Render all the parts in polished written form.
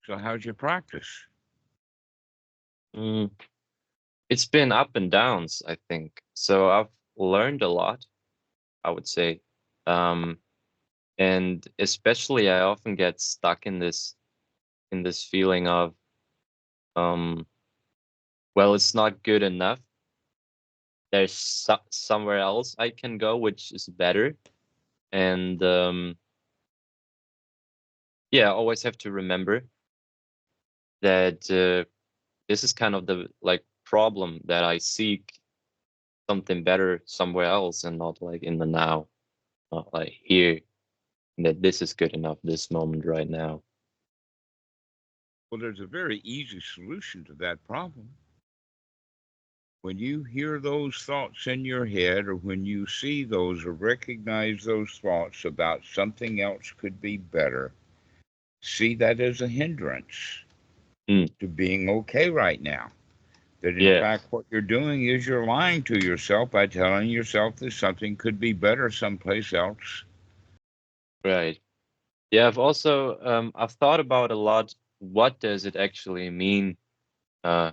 So how's your practice? Mm, it's been up and downs, I think. So I've learned a lot, I would say. Um, and especially I often get stuck in this feeling of um, well, it's not good enough. There's somewhere else I can go, which is better. And yeah, I always have to remember that this is kind of the like problem that I seek something better somewhere else and not like in the now, not like here, that this is good enough, this moment right now. Well, there's a very easy solution to that problem. When you hear those thoughts in your head, or when you see those or recognize those thoughts about something else could be better, see that as a hindrance Mm, to being okay right now. That in yeah, fact, what you're doing is you're lying to yourself by telling yourself that something could be better someplace else. right. Yeah, I've also I've thought about a lot, what does it actually mean uh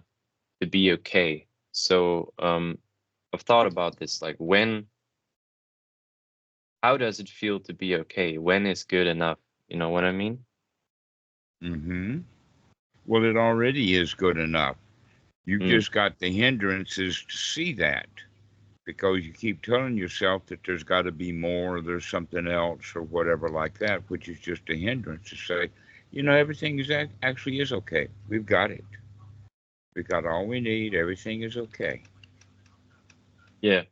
to be okay? So I've thought about this, like how does it feel to be okay? When is good enough? You know what I mean? Hmm. Well, it already is good enough. You've Mm, just got the hindrances to see that because you keep telling yourself that there's got to be more, or there's something else, or whatever like that, which is just a hindrance to say, everything is actually is okay. We've got it. We've got all we need. Everything is okay. yeah.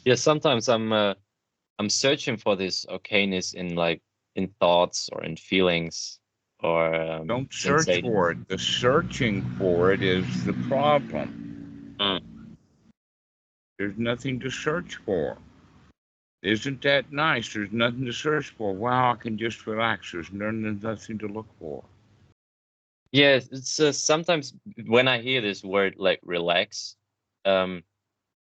Yeah, sometimes I'm searching for this okayness in like in thoughts or in feelings or Don't search for sensations. it. The searching for it is the problem. Mm. There's nothing to search for. Isn't that nice? There's nothing to search for. Wow, I can just relax. There's nothing to look for. Yeah, it's sometimes when I hear this word like relax, um,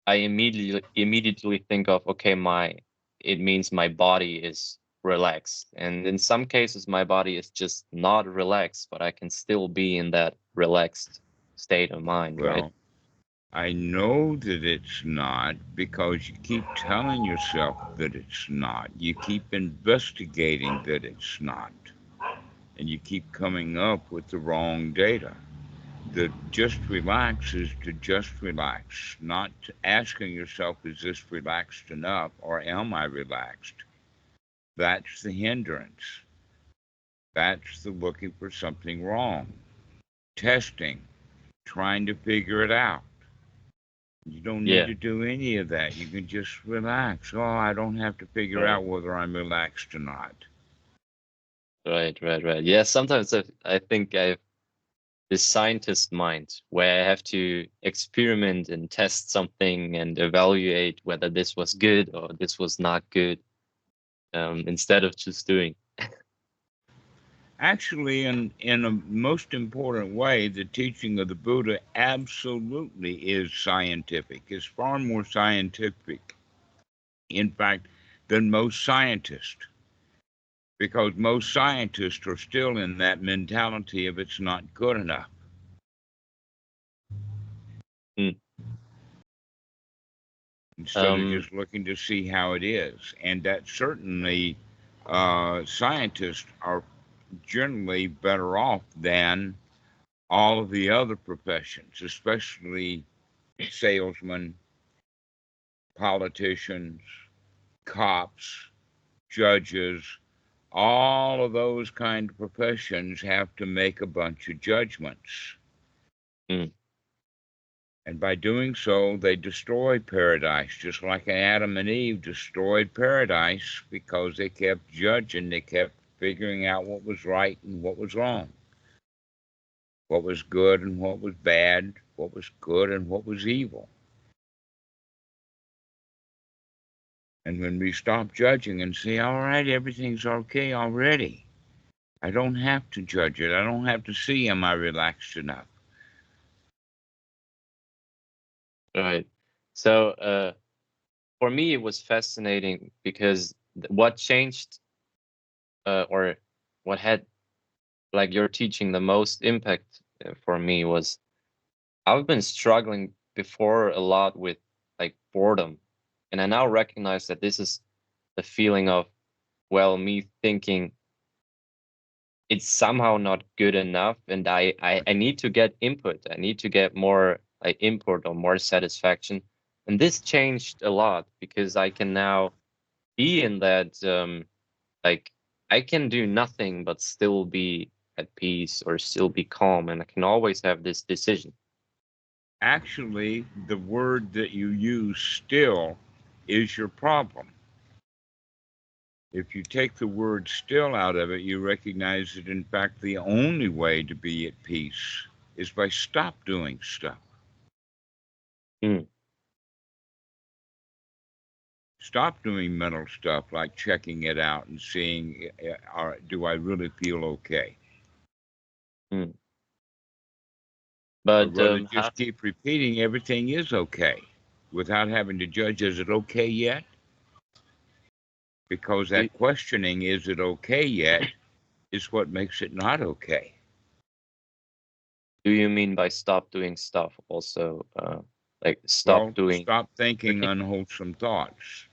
I immediately think of, okay, my it means my body is relaxed, and in some cases my body is just not relaxed, but I can still be in that relaxed state of mind, right? Well, I know that it's not because you keep telling yourself that it's not. You keep investigating that it's not. And you keep coming up with the wrong data. The just relax is to just relax, not asking yourself, is this relaxed enough or am I relaxed? That's the hindrance. That's the looking for something wrong, testing, trying to figure it out. You don't need Yeah, to do any of that. You can just relax. Oh, I don't have to figure right, out whether I'm relaxed or not. right. Yeah, sometimes I think I this scientist mind where I have to experiment and test something and evaluate whether this was good or this was not good, instead of just doing. Actually, in a most important way, the teaching of the Buddha absolutely is scientific. It's far more scientific, in fact, than most scientists, because most scientists are still in that mentality of it's not good enough, Mm. instead of Um, just looking to see how it is. And that certainly scientists are generally better off than all of the other professions, especially salesmen, politicians, cops, judges. All of those kind of professions have to make a bunch of judgments. mm, And by doing so, they destroy paradise, just like Adam and Eve destroyed paradise because they kept judging, they kept figuring out what was right and what was wrong, what was good and what was bad, what was good and what was evil. And when we stop judging and say, all right, everything's okay already, I don't have to judge it. I don't have to see, am I relaxed enough? right. So, for me, it was fascinating because what changed, or what had like your teaching, the most impact for me was I've been struggling before a lot with like boredom. And I now recognize that this is the feeling of, well, me thinking it's somehow not good enough, and I need to get input. I need to get more like input or more satisfaction. And this changed a lot because I can now be in that like I can do nothing but still be at peace or still be calm, and I can always have this decision. Actually, the word that you use, still, is your problem. If you take the word still out of it, you recognize that, in fact, the only way to be at peace is by stop doing stuff. Mm. Stop doing mental stuff like checking it out and seeing, do I really feel okay? Mm. Or But rather just keep repeating everything is okay without having to judge, is it okay yet? Because do, that questioning, is it okay yet, is what makes it not okay. do you mean by stop doing stuff also like stop Well, doing stop thinking cooking? unwholesome thoughts.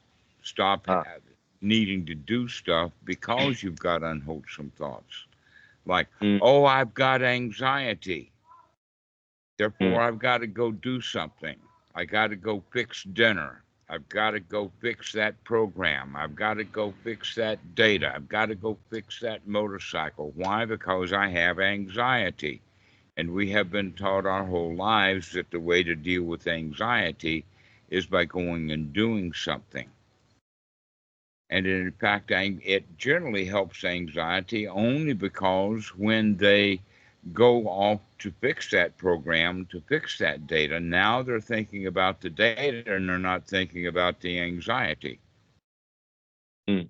Stop Ah. needing to do stuff because you've got unwholesome thoughts. Like, Mm. oh, I've got anxiety. Therefore, Mm. I've got to go do something. I got to go fix dinner. I've got to go fix that program. I've got to go fix that data. I've got to go fix that motorcycle. Why? Because I have anxiety. And we have been taught our whole lives that the way to deal with anxiety is by going and doing something. And in fact, it generally helps anxiety only because when they go off to fix that program, to fix that data, now they're thinking about the data and they're not thinking about the anxiety. Mm.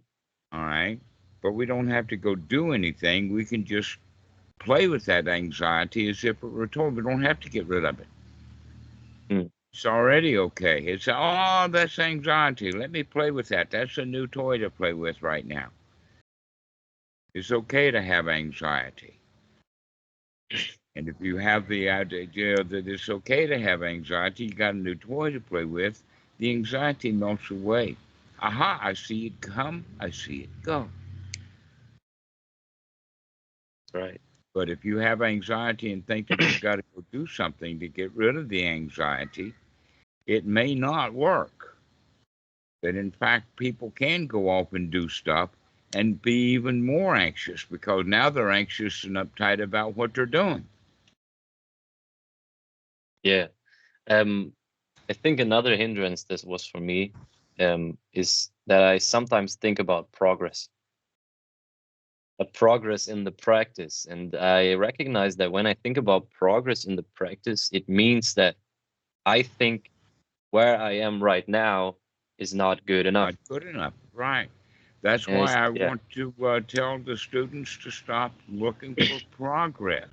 All right. But we don't have to go do anything. We can just play with that anxiety as if it were told. We don't have to get rid of it. Mm. It's already okay. It's, oh, that's anxiety. Let me play with that. That's a new toy to play with right now. It's okay to have anxiety. And if you have the idea that it's okay to have anxiety, you got a new toy to play with, the anxiety melts away. Aha, I see it come, I see it go. Right. But if you have anxiety and think that you've got to go do something to get rid of the anxiety, it may not work. That in fact, people can go off and do stuff and be even more anxious because now they're anxious and uptight about what they're doing. Yeah. I think another hindrance this was for me is that I sometimes think about progress, a progress in the practice. And I recognize that when I think about progress in the practice, it means that I think where I am right now is not good enough. Not good enough, right? That's And why it's, I yeah. want to tell the students to stop looking for progress.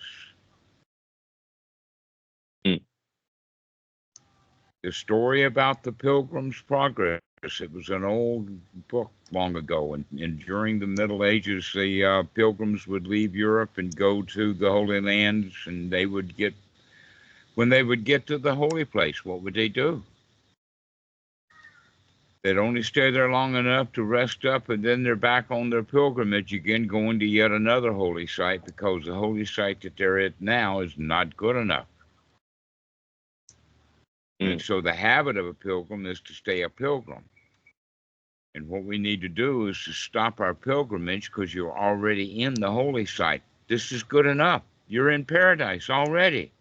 Mm. The story about the Pilgrim's Progress, it was an old book long ago, and during the Middle Ages, the pilgrims would leave Europe and go to the Holy Lands, and they would get, when they would get to the holy place, what would they do? They'd only stay there long enough to rest up, and then they're back on their pilgrimage again, going to yet another holy site because the holy site that they're at now is not good enough. And Mm. so the habit of a pilgrim is to stay a pilgrim. And what we need to do is to stop our pilgrimage because you're already in the holy site. This is good enough. You're in paradise already.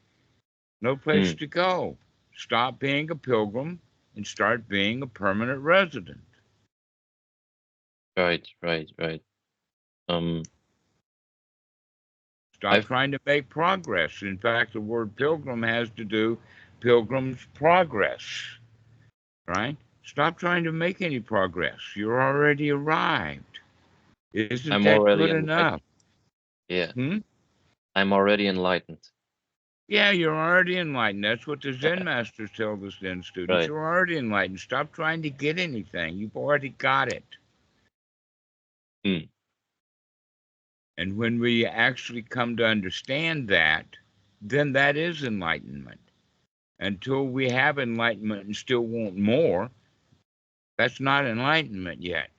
No place Mm. to go. Stop being a pilgrim and start being a permanent resident. Right, right, right. Stop I've trying to make progress. In fact, the word pilgrim has to do pilgrim's progress, right? Stop trying to make any progress. You're already arrived. Isn't I'm that already good enlightened. enough? Yeah, Hmm? I'm already enlightened. Yeah, you're already enlightened. That's what the Zen masters tell the Zen students. Right. You're already enlightened. Stop trying to get anything. You've already got it. Mm. And when we actually come to understand that, then that is enlightenment. Until we have enlightenment and still want more, that's not enlightenment yet.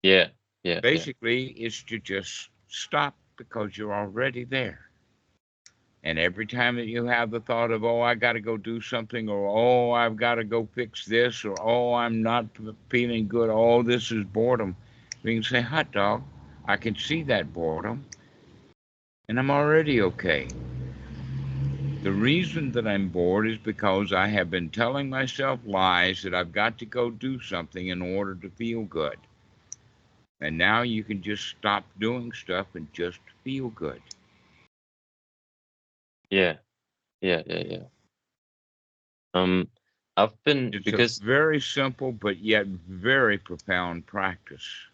Yeah. Yeah. Yeah. Basically, it's to just stop because you're already there. And every time that you have the thought of, oh, I got to go do something, or oh, I've got to go fix this, or oh, I'm not feeling good, oh, this is boredom, we can say, hot dog, I can see that boredom, and I'm already okay. The reason that I'm bored is because I have been telling myself lies that I've got to go do something in order to feel good. And now you can just stop doing stuff and just feel good. Yeah. Yeah. Yeah. Yeah. I've been It's a because very simple but yet very profound practice.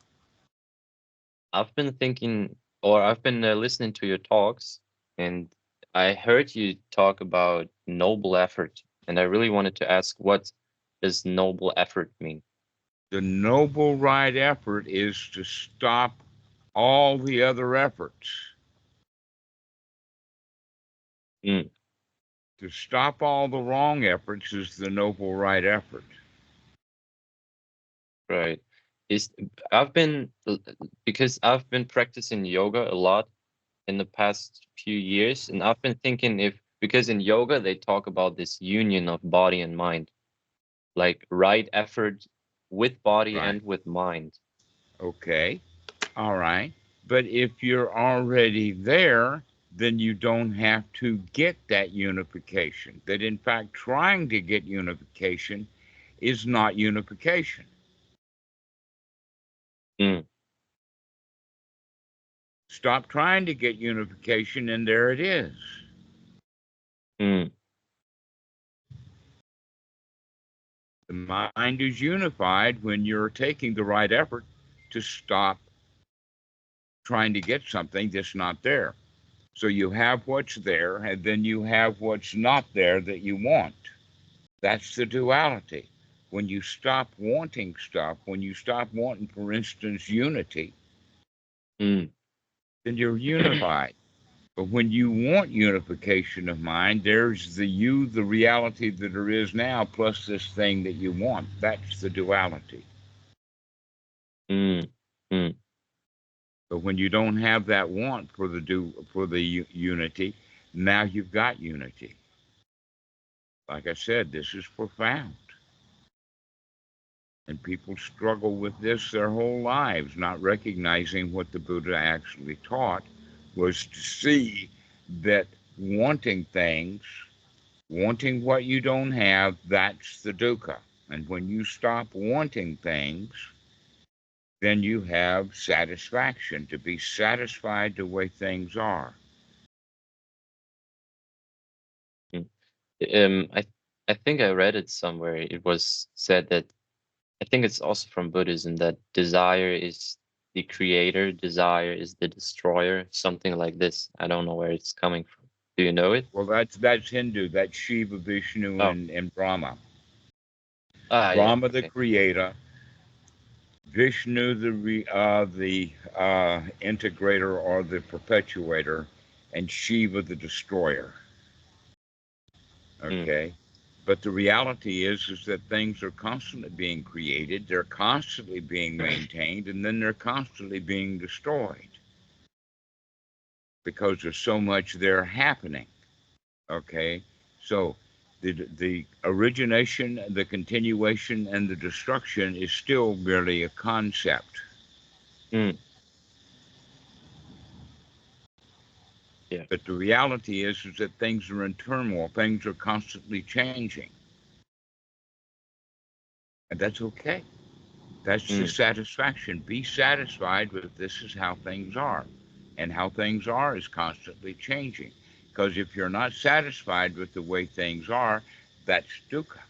I've been thinking, or I've been listening to your talks, and I heard you talk about noble effort, and I really wanted to ask, what does noble effort mean? The noble right effort is to stop all the other efforts. Mm, To stop all the wrong efforts is the noble right effort. right. Is I've been because I've been practicing yoga a lot in the past few years, and I've been thinking, if because in yoga they talk about this union of body and mind, like right effort with body Right. and with mind. Okay. All right. But if you're already there, then you don't have to get that unification. That in fact, trying to get unification is not unification. Mm, Stop trying to get unification, and there it is. mm, The mind is unified when you're taking the right effort to stop trying to get something that's not there. So you have what's there, and then you have what's not there that you want. That's the duality. When you stop wanting stuff, when you stop wanting, for instance, unity, mm. then you're unified. But when you want unification of mind, there's the you, the reality that there is now, plus this thing that you want. That's the duality. Mm, mm, But when you don't have that want for the unity, now you've got unity. Like I said, this is profound. And people struggle with this their whole lives, not recognizing what the Buddha actually taught was to see that wanting things, wanting what you don't have, that's the dukkha. And when you stop wanting things, then you have satisfaction, to be satisfied the way things are. mm. I think I read it somewhere. It was said that, I think it's also from Buddhism, that desire is the creator, desire is the destroyer, something like this. I don't know where it's coming from. Do you know it? Well, that's Hindu. That's Shiva, Vishnu, Oh, and Brahma. yeah. Brahma, the Okay. creator; Vishnu, the integrator or the perpetuator; and Shiva, the destroyer. Mm, Okay, but the reality is that things are constantly being created, they're constantly being maintained, and then they're constantly being destroyed because there's so much there happening. Okay, so the origination, the continuation, and the destruction is still merely a concept. mm, yeah. But the reality is that things are in turmoil, things are constantly changing, and that's okay. That's the Mm, satisfaction. Be satisfied with this is how things are, and how things are is constantly changing. Because if you're not satisfied with the way things are, that's dukkha.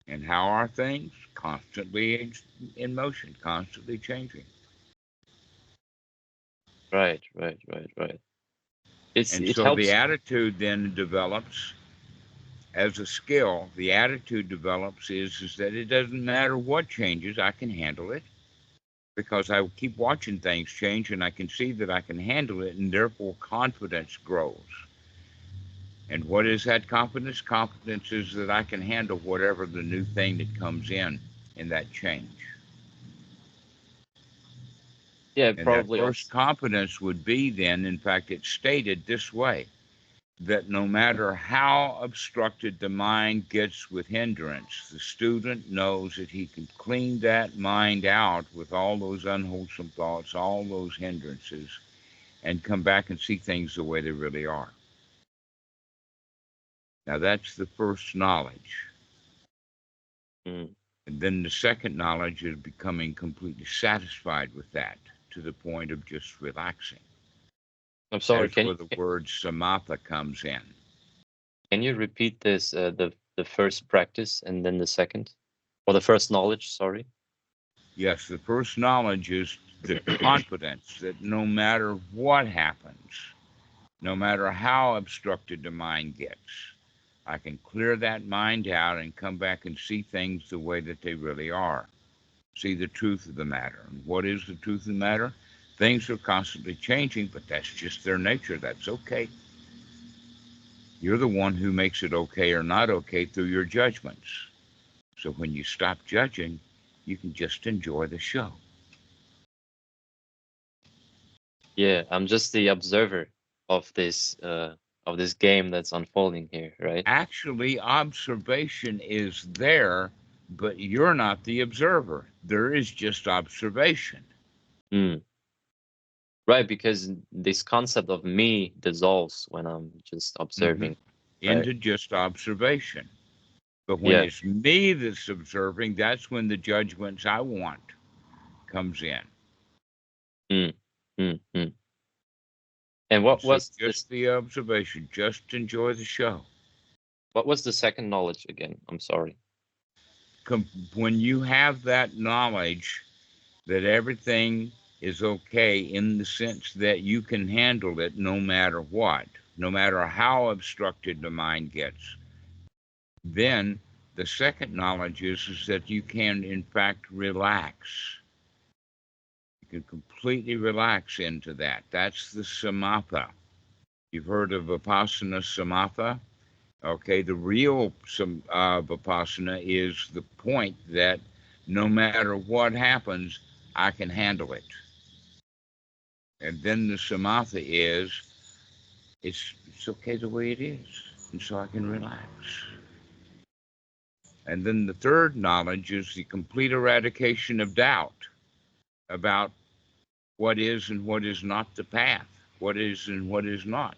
And how are things? Constantly in motion, constantly changing. right, right, right, right. And It so the helps. attitude then develops as a skill. The attitude develops is that it doesn't matter what changes, I can handle it because I keep watching things change and I can see that I can handle it, and therefore confidence grows. And what is that confidence? Confidence is that I can handle whatever the new thing that comes in that change. Yeah, And that probably first also. confidence would be then, in fact, it's stated this way, that no matter how obstructed the mind gets with hindrance, the student knows that he can clean that mind out with all those unwholesome thoughts, all those hindrances, and come back and see things the way they really are. Now, that's the first knowledge. Mm. And then the second knowledge is becoming completely satisfied with that to the point of just relaxing. I'm sorry. That's where the word samatha comes in. Can you repeat this? The first practice and then the second, or the first knowledge? Sorry. Yes, the first knowledge is the confidence that no matter what happens, no matter how obstructed the mind gets, I can clear that mind out and come back and see things the way that they really are. See the truth of the matter. And what is the truth of the matter? Things are constantly changing, but that's just their nature. That's okay. You're the one who makes it okay or not okay through your judgments. So when you stop judging, you can just enjoy the show. Yeah, I'm just the observer of this game that's unfolding here, right? Actually, observation is there, but you're not the observer. There is just observation. Mm. Right, because this concept of me dissolves when I'm just Mm-hmm. observing, right? Into just observation. But when Yeah. it's me that's observing, that's when the judgments I want comes in. Mm. Mm. Mm. And what So was this? just the observation, just enjoy the show. What was the second knowledge again? I'm sorry. When you have that knowledge that everything is okay in the sense that you can handle it no matter what, no matter how obstructed the mind gets, then the second knowledge is that you can, in fact, relax. You can completely relax into that. That's the samatha. You've heard of vipassana samatha? Okay, the real vipassana is the point that no matter what happens, I can handle it. And then the samatha is it's okay the way it is, and so I can relax. And then the third knowledge is the complete eradication of doubt about what is and what is not the path, what is and what is not,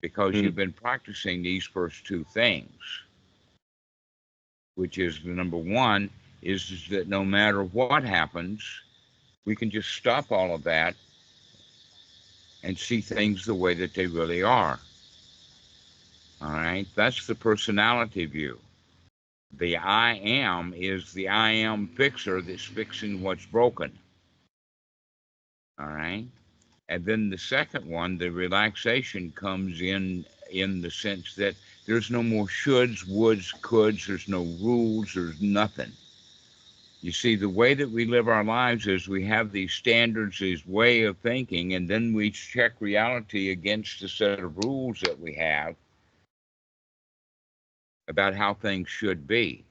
because Mm. you've been practicing these first two things, which is the number one is that no matter what happens, we can just stop all of that and see things the way that they really are. All right, that's the personality view. The I am is the I am fixer that's fixing what's broken. All right. And then the second one, the relaxation comes in the sense that there's no more shoulds, woulds, coulds, there's no rules, there's nothing. You see, the way that we live our lives is we have these standards, this way of thinking, and then we check reality against the set of rules that we have about how things should be.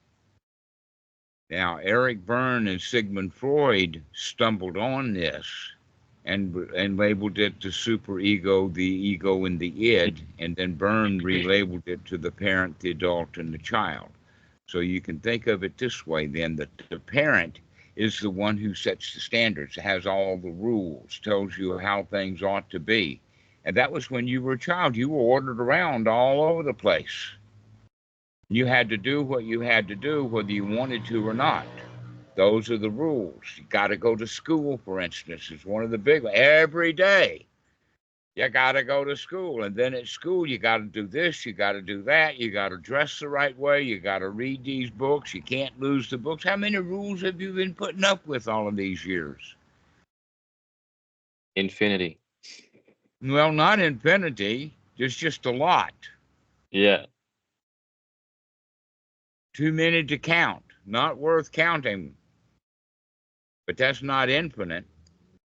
Now, Eric Berne and Sigmund Freud stumbled on this and labeled it the superego, the ego, and the id, and then Berne relabeled it to the parent, the adult, and the child. So you can think of it this way then, that the parent is the one who sets the standards, has all the rules, tells you how things ought to be. And that was when you were a child. You were ordered around all over the place. You had to do what you had to do, whether you wanted to or not. Those are the rules. You got to go to school, for instance, is one of the big ones. Every day, you got to go to school. And then at school, you got to do this, you got to do that, you got to dress the right way, you got to read these books, you can't lose the books. How many rules have you been putting up with all of these years? Infinity. Well, not infinity. There's just a lot. Yeah. Too many to count. Not worth counting. But that's not infinite.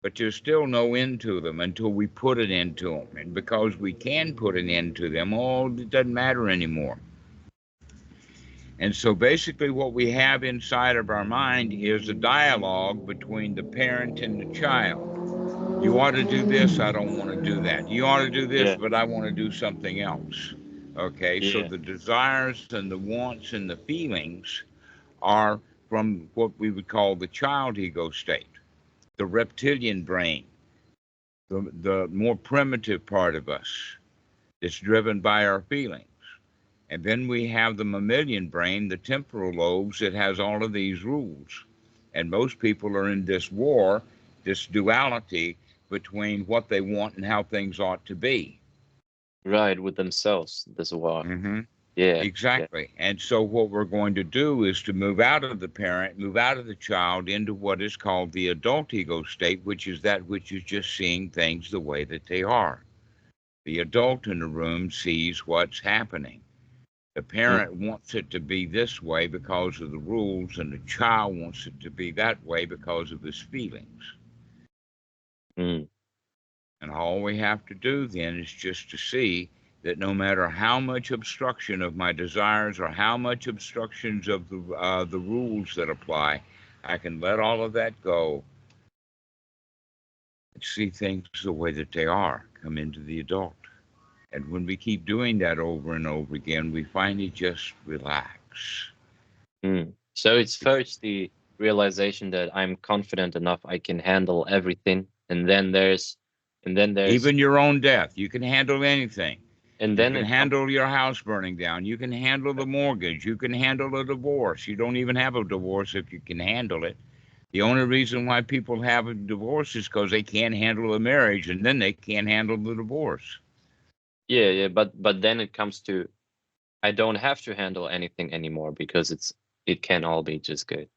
But there's still no end to them until we put an end to them. And because we can put an end to them, it doesn't matter anymore. And so basically, what we have inside of our mind is a dialogue between the parent and the child. You ought to do this, I don't want to do that. You ought to do this, Yeah. but I want to do something else. Okay, so Yeah. the desires and the wants and the feelings are from what we would call the child ego state, the reptilian brain, the more primitive part of us that's driven by our feelings. And then we have the mammalian brain, the temporal lobes, that has all of these rules. And most people are in this war, this duality between what they want and how things ought to be. Right, with themselves as well. Mm-hmm. Yeah. Yeah. Exactly. And so what we're going to do is to move out of the parent, move out of the child into what is called the adult ego state, which is that which is just seeing things the way that they are. The adult in the room sees what's happening. The Mm. parent wants it to be this way because of the rules, and the child wants it to be that way because of his feelings. Mm. And all we have to do then is just to see that no matter how much obstruction of my desires or how much obstructions of the rules that apply, I can let all of that go and see things the way that they are, come into the adult. And when we keep doing that over and over again, we finally just relax. Mm. So it's It's first the realization that I'm confident enough I can handle everything, and then there's, and then there's, even your own death. You can handle anything. and You then can it comes. handle your house burning down. You can handle the mortgage. You can handle a divorce. You don't even have a divorce if you can handle it. The only reason why people have a divorce is because they can't handle a marriage, and then they can't handle the divorce. Yeah, yeah, but then it comes to I don't have to handle anything anymore because it can all be just good.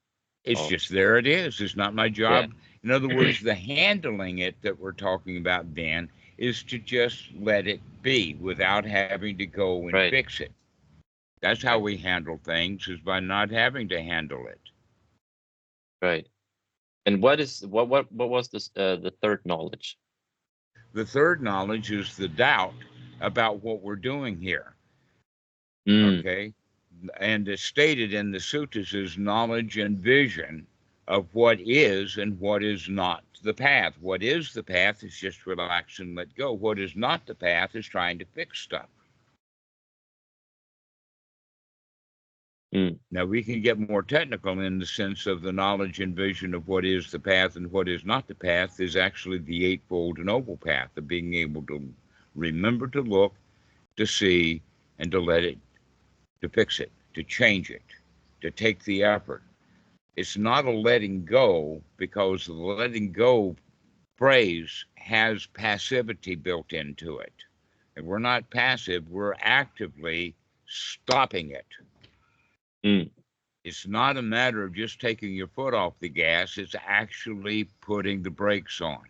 It's Oh, just there it is. It's not my yeah. job. In other words, the handling it that we're talking about, Dan, is to just let it be without having to go and Right, fix it. That's how right, we handle things, is by not having to handle it. right. And what was this the third knowledge? The third knowledge is the doubt about what we're doing here. Mm. Okay. And it's stated in the suttas is knowledge and vision of what is and what is not the path. What is the path is just relax and let go. What is not the path is trying to fix stuff. Mm. Now, we can get more technical in the sense of the knowledge and vision of what is the path and what is not the path is actually the Eightfold Noble Path of being able to remember to look, to see, and to let it, to fix it, to change it, to take the effort. It's not a letting go because the letting go phrase has passivity built into it. And we're not passive, we're actively stopping it. Mm. It's not a matter of just taking your foot off the gas, it's actually putting the brakes on.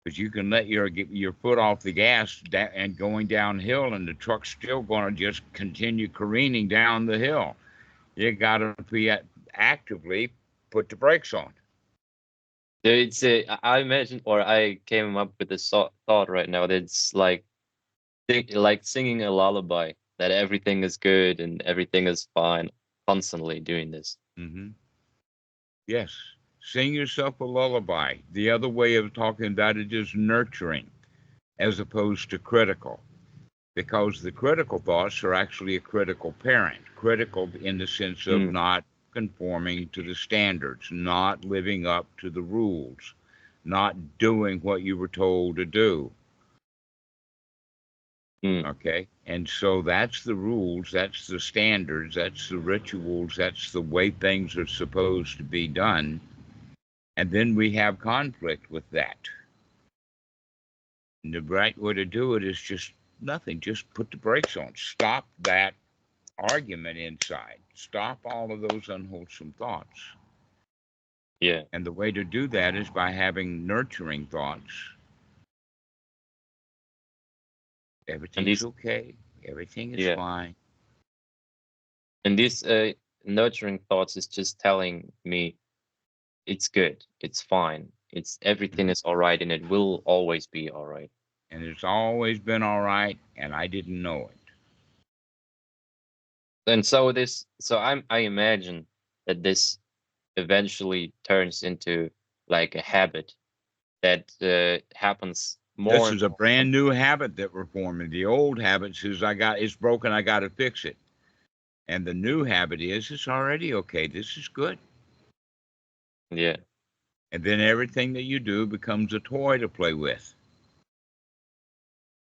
Because you can let your foot off the gas and going downhill, and the truck's still going to just continue careening down the hill. You got to be actively put the brakes on. So it's I imagine, or I came up with this thought right now that it's like like singing a lullaby that everything is good and everything is fine, constantly doing this. Mm-hmm. Yes. Sing yourself a lullaby. The other way of talking about it is nurturing as opposed to critical, because the critical thoughts are actually a critical parent, critical in the sense of Mm. not conforming to the standards, not living up to the rules, not doing what you were told to do. Mm. Okay. And so that's the rules, that's the standards, that's the rituals, that's the way things are supposed to be done. And then we have conflict with that. And the right way to do it is just nothing, just put the brakes on, stop that argument inside, stop all of those unwholesome thoughts. Yeah. And the way to do that is by having nurturing thoughts. And Everything's these, okay, everything is yeah, fine. and these nurturing thoughts is just telling me it's good, it's fine, it's everything is all right, and it will always be all right. And it's always been all right, and I didn't know it. And so I imagine that this eventually turns into like a habit that happens more This and is a more. brand new habit that we're forming. The old habit says it's broken, I got to fix it. And the new habit is it's already okay. This is good. Yeah, And then everything that you do becomes a toy to play with,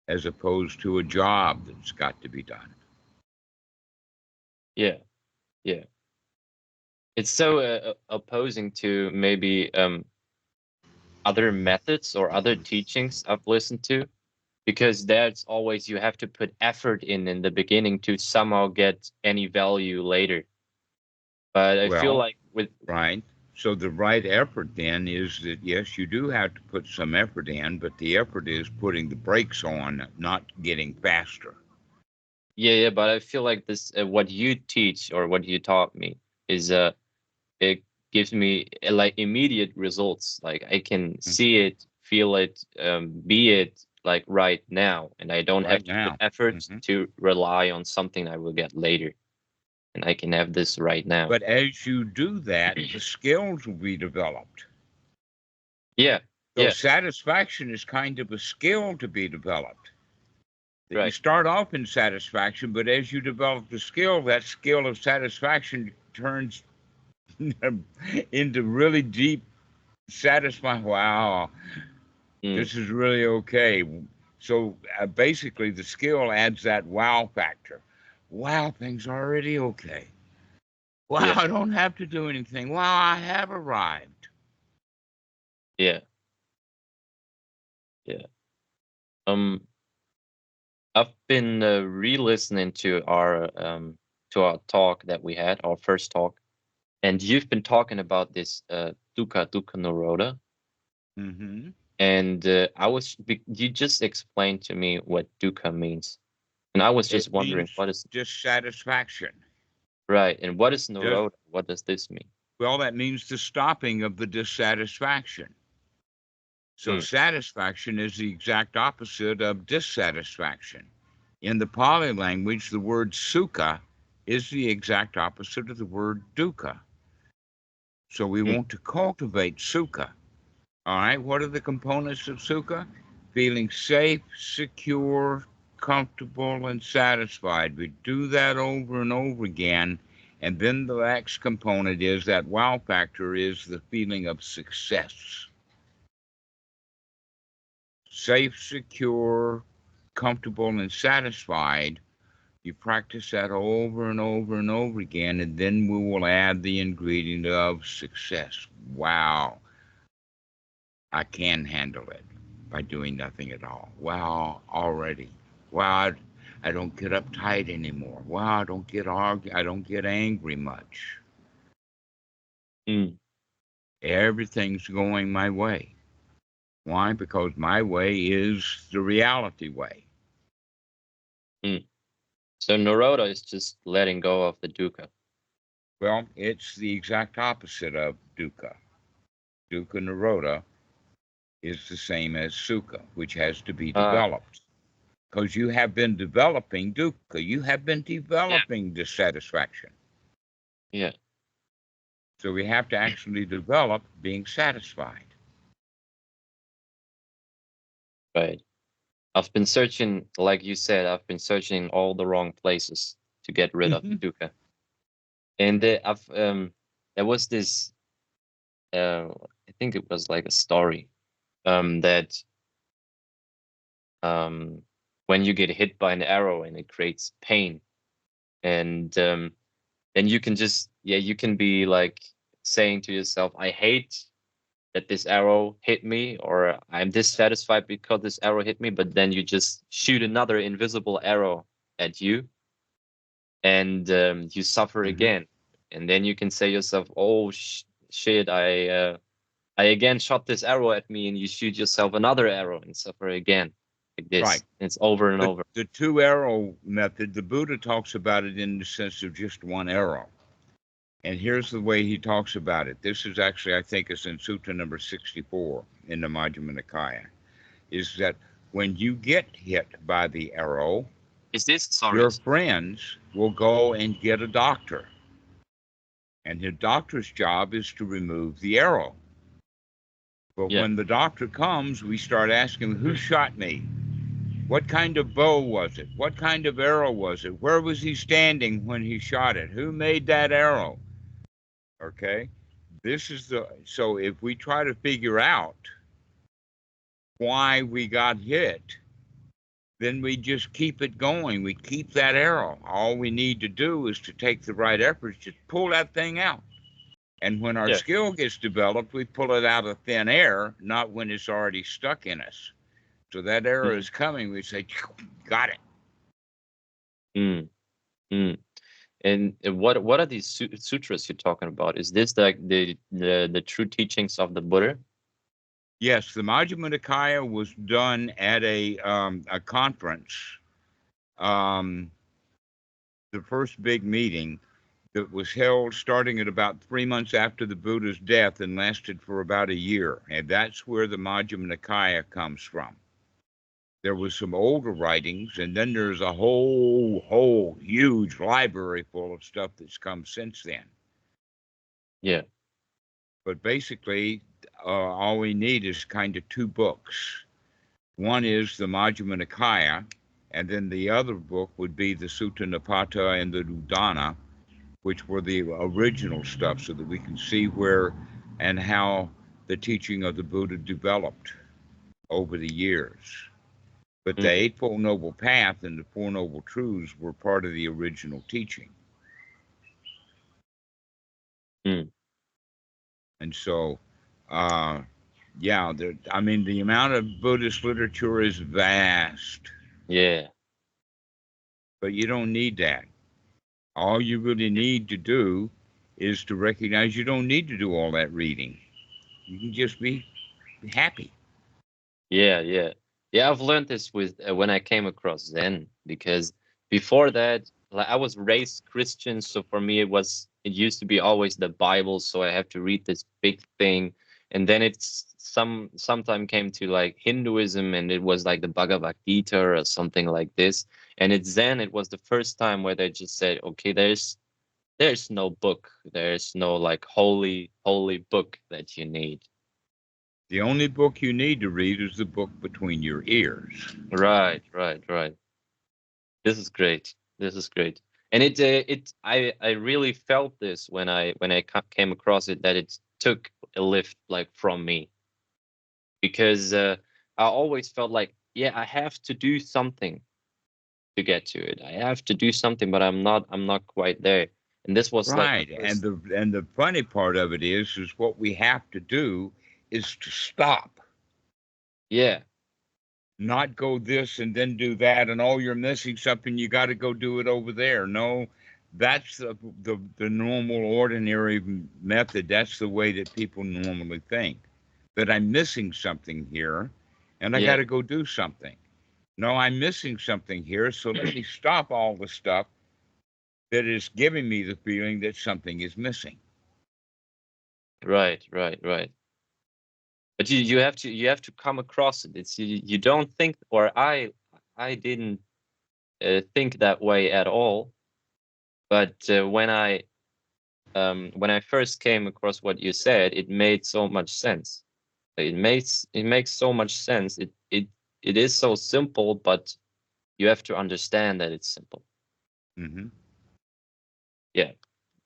as opposed to a job that's got to be done. yeah, yeah. It's so opposing to maybe other methods or other teachings I've listened to, because that's always you have to put effort in the beginning to somehow get any value later. But I feel Well, like with right. So the right effort then is that yes, you do have to put some effort in, but the effort is putting the brakes on, not getting faster. yeah, but I feel like this what you teach or what you taught me is it gives me like immediate results. Like I can Mm. see it, feel it, be it like right now, and I don't have Right to put now. effort Hmm. to rely on something I will get later, and I can have this right now. But as you do that, the skills will be developed. Yeah, So yeah, satisfaction is kind of a skill to be developed. That you right. start off in satisfaction, but as you develop the skill, that skill of satisfaction turns into really deep satisfying. Wow, Mm, this is really okay. So basically, the skill adds that wow factor. Wow, things are already okay. Wow, yeah, I don't have to do anything. Wow, I have arrived. yeah, yeah. Um, I've been re-listening to our talk that we had, our first talk, and you've been talking about this dukkha nirodha. Hmm. And you just explained to me what dukkha means. And I was just It wondering, means what is dissatisfaction. right? And what is Just, Naroda? What does this mean? well, that means the stopping of the dissatisfaction. So Mm, satisfaction is the exact opposite of dissatisfaction. In the Pali language, the word sukha is the exact opposite of the word dukkha. So we mm, want to cultivate sukha. All right, what are the components of sukha? Feeling safe, secure, comfortable, and satisfied. We do that over and over again. And then the next component is that wow factor is the feeling of success. Safe, secure, comfortable, and satisfied. You practice that over and over and over again, and then we will add the ingredient of success. Wow, I can handle it by doing nothing at all. Wow, already. Wow, I don't get uptight anymore. Wow, I don't get angry much. mm, Everything's going my way. Why? Because my way is the reality way. mm. So Naroda is just letting go of the dukkha. Well, it's the exact opposite of dukkha. Dukkha nirodha is the same as sukha, which has to be Ah, developed. Because you have been developing dukkha, you have been yeah, developing dissatisfaction. yeah, So we have to actually develop being satisfied. right. I've been searching, like you said, I've been searching in all the wrong places to get rid of the Hmm. dukkha. And there was this, I think it was like a story, that um, when you get hit by an arrow and it creates pain, and then you can just yeah you can be like saying to yourself, I hate that this arrow hit me, or I'm dissatisfied because this arrow hit me, but then you just shoot another invisible arrow at you, and you suffer Hmm. again, and then you can say yourself, oh shit, I again shot this arrow at me, and you shoot yourself another arrow and suffer again, like Right. this. It's over and over. The two arrow method, the Buddha talks about it in the sense of just one arrow. And here's the way he talks about it. This is actually, I think, is in Sutta number 64 in the Majjhima Nikaya. Is that when you get hit by the arrow, Is this, sorry, your friends will go and get a doctor. And the doctor's job is to remove the arrow. But yeah, when the doctor comes, we start asking, who shot me? What kind of bow was it? What kind of arrow was it? Where was he standing when he shot it? Who made that arrow? Okay. So if we try to figure out why we got hit, then we just keep it going. We keep that arrow. All we need to do is to take the right efforts, just pull that thing out. And when our yeah. skill gets developed, we pull it out of thin air, not when it's already stuck in us. So that arrow Mm, is coming, we say, got it. mm, mm. And what are these sutras you're talking about? Is this like the true teachings of the Buddha? Yes, the Majjhima Nikaya was done at a conference, um, the first big meeting that was held starting at about 3 months after the Buddha's death and lasted for about a year. And that's where the Majjhima Nikaya comes from. There was some older writings, and then there's a whole huge library full of stuff that's come since then. Yeah. But basically, all we need is kind of two books. One is the Majjhima Nikaya, and then the other book would be the Sutta Nipata and the Udana, which were the original stuff, so that we can see where and how the teaching of the Buddha developed over the years. But the Mm, Eightfold Noble Path and the Four Noble Truths were part of the original teaching. mm. And so, yeah, I mean, the amount of Buddhist literature is vast, Yeah. but you don't need that. All you really need to do is to recognize you don't need to do all that reading. You can just be happy. Yeah, yeah. Yeah, I've learned this with when I came across Zen, because before that, like I was raised Christian, so for me it used to be always the Bible, so I have to read this big thing. And then it's sometime came to like Hinduism, and it was like the Bhagavad Gita or something like this. And it's Zen, it was the first time where they just said, okay, there's no book, there's no like holy book that you need. The only book you need to read is the book between your ears. Right, right, right. This is great. This is great. And I really felt this when I came across it, that it took a lift like from me, because I always felt like, yeah, I have to do something to get to it. I have to do something, but I'm not quite there. And this was like the Right. first. And the funny part of it is what we have to do is to stop, Yeah, not go this and then do that, and oh, you're missing something, you got to go do it over there. No, that's the normal, ordinary method. That's the way that people normally think, that I'm missing something here and I got yeah, to go do something. No, I'm missing something here, so let me stop all the stuff that is giving me the feeling that something is missing. right, right, right. But you have to come across it. It's you don't think, or I didn't think that way at all. But when I first came across what you said, it made so much sense. It makes so much sense. It is so simple, but you have to understand that it's simple. Hmm. Yeah.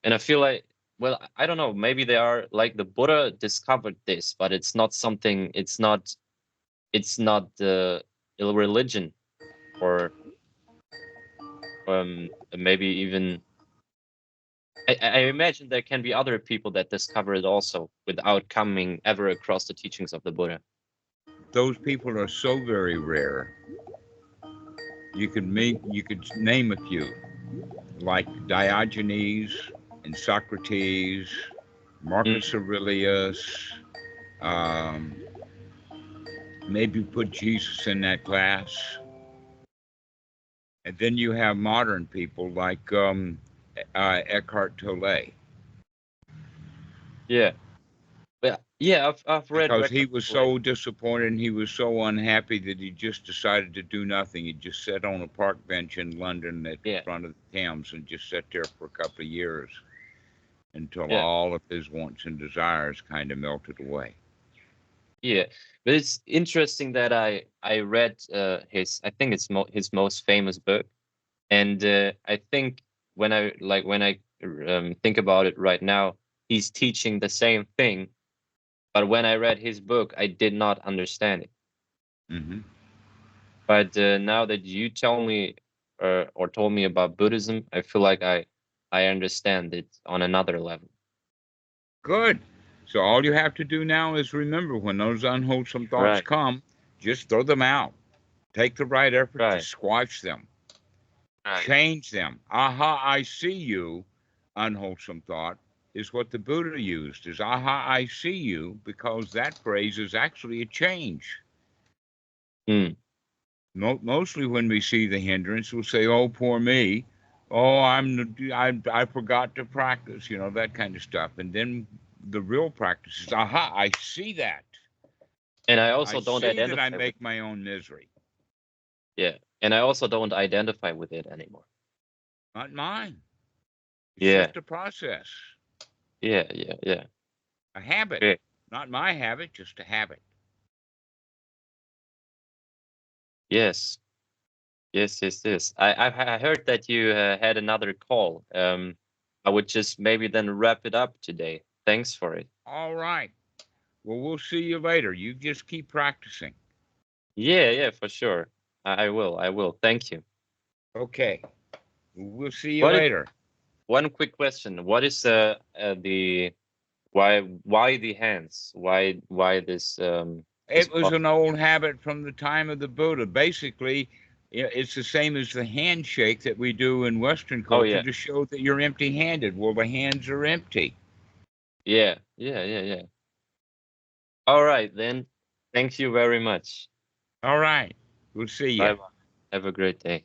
And I feel like, well, I don't know, maybe they are like the Buddha discovered this, but it's not something, it's not the religion, or maybe even I imagine there can be other people that discover it also without coming ever across the teachings of the Buddha. Those people are so very rare. You could name a few, like Diogenes and Socrates, Mm, Marcus Aurelius. Um, Maybe put Jesus in that class. And then you have modern people like Eckhart Tolle. Yeah. But yeah, I've read Because he was reconciliation. so disappointed and he was so unhappy that he just decided to do nothing. He just sat on a park bench in London at the Yeah. front of the Thames and just sat there for a couple of years until Yeah. all of his wants and desires kind of melted away. Yeah. But it's interesting that I read his, I think it's his most famous book, and I think when I think about it right now, he's teaching the same thing, but when I read his book, I did not understand it. Hmm. But now that you tell me or told me about Buddhism, I feel like I understand it on another level. Good. So all you have to do now is remember when those unwholesome thoughts Right. come, just throw them out. Take the right effort to Right. squash them, Right. change them. Aha, I see you, unwholesome thought, is what the Buddha used, is aha, I see you, because that phrase is actually a change. Mm. Mostly when we see the hindrance, we'll say, oh, poor me. Oh, I forgot to practice, that kind of stuff. And then the real practice is, aha, I see that. And I I also don't see that I identify with make my own misery. yeah. And I also don't identify with it anymore. Not mine. It's Yeah. just a process, Yeah. Yeah. Yeah. a habit. Okay. Not my habit, just a habit. Yes. Yes. Yes. Yes. I heard that you had another call. I would just maybe then wrap it up today. Thanks for it. All right. Well, we'll see you later. You just keep practicing. Yeah. Yeah. For sure. I will. I will. Thank you. Okay. We'll see you What is later. one quick question? What is the why the hands? Why this It was an old habit from the time of the Buddha. Basically, it's the same as the handshake that we do in Western Oh culture yeah. to show that you're empty handed. Well, the hands are empty. Yeah. Yeah. Yeah. Yeah. All right then. Thank you very much. All right. We'll see you. Bye bye. Have a great day.